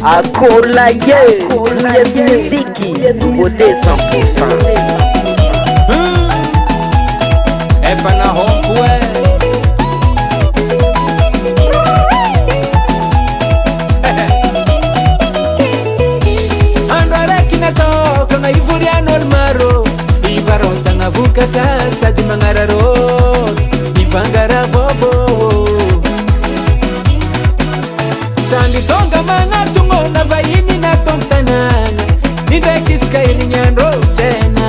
Akolaye, yes muziki, beauté 100%. Efa na hompwe andare kinatoka na ivuriano almaro ivarota na vukata sadi mangararo ivangara bobo sandi tonga mangatungo na vaini na tontanana nidekiska irinyandro tena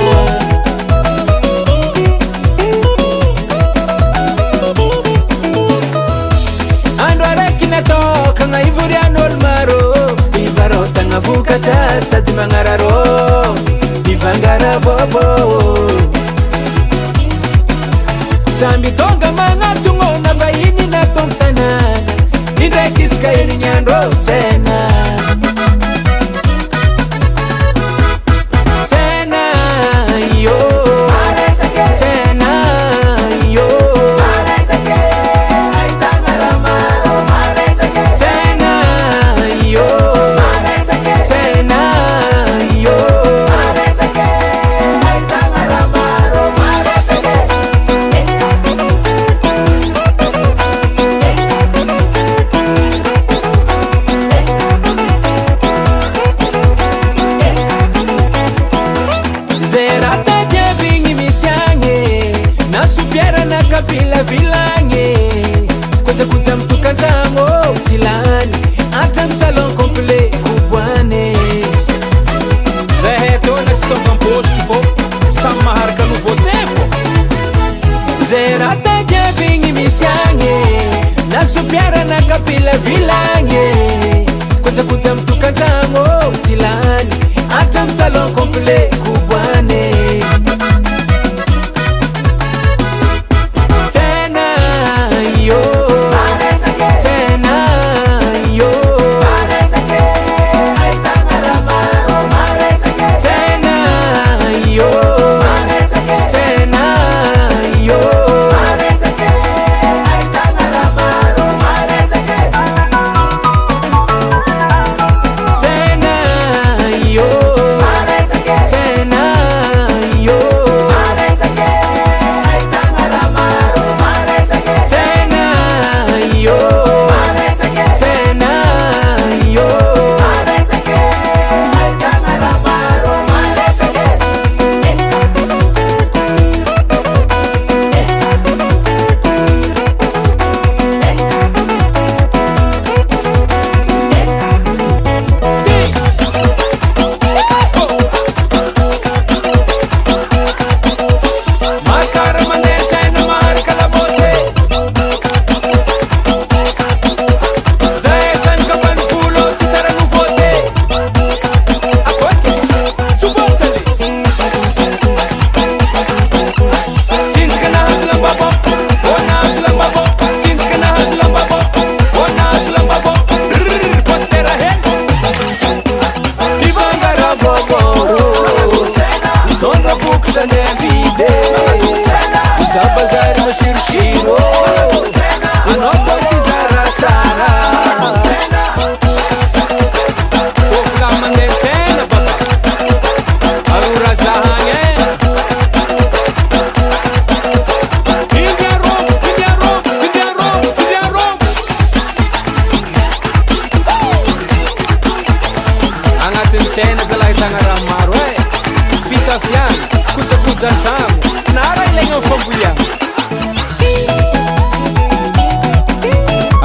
toka nga ivuriano almaro ivarota nga vukata sadi mangararo ivangara bobo sambi tonga mangatungo na vaini na tontanana nidekiska irinyandro tena tena yo tena yo kapila vilange kwanza kuta mtu kantango utilani hata msalon komple kubwane zaheto na stokan post fo sama harka no votevo zerata jevingi misyange na supiara na kapila vilange kwanza kuta mtu kantango utilani hata msalon komple kubwane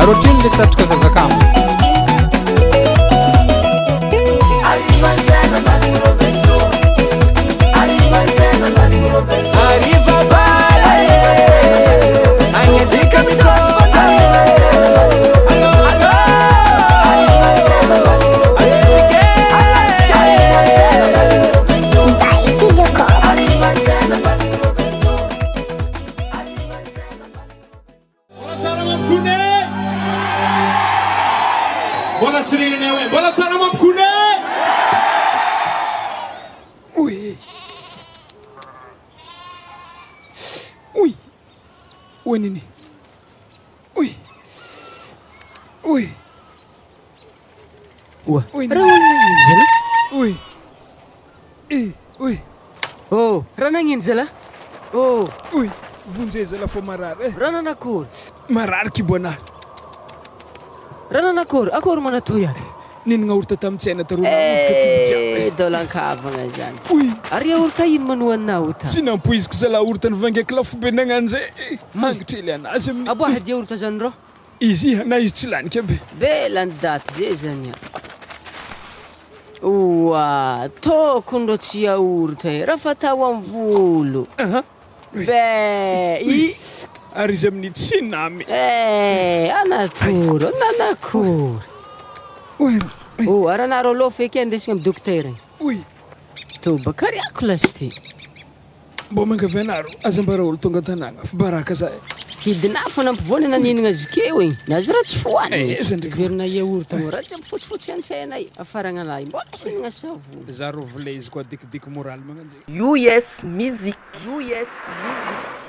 Rotin lisa tukaza kama arriva bale anyezika mitota allo allo What's up? mampikone mbola tsy renany hoe mbola tsara mampikone Oi. Oi. Oi nini. Oi. Oi. Ua, Oi. raha nanino zala? Oi. Oi. Oh, raha nanino zala? Oh, Oi. Vonjeza la fo marary. raha nanakory? Marary kibona. Raha nanakory? Akory manatoy ary? Ninona orta tamin-tsaina tarona amodika kidiaby. Dolankavagna zany. Oi. Ary orta ino manohanina ota? Tsy nampoiziko zala orta nivangaiky lafo be nagnanjay. Mangitra ely anazy amin'ny. Aboaha dia orta zany rô? Izy na izy tsy lanika be. Belany daty zay zany a. Oa, tokony rô tsy aorita e, raha fatao amin'ny volo. Be, Ary izy amin'ny tsy namy. anatoro, nanakory. Oi. Oh, aranarô lo feky andesina amin'ny dokotera igny. Oi. Toba kariako lasty. Mbo mangavy anaro azambara olo tonga tanàgna fa baraka zahay. Hidinafo nampivoany naninana azy keo igny. Nazy raha tsy fohaniny. Aiza ndraiky. Verina yaourt mo raha tsy fotsifotsy antsainay. Afaragna lahy, mbola hinagna savony. Za ro vole izy koa dikidiky moraly magnanjay. US Music. US Music.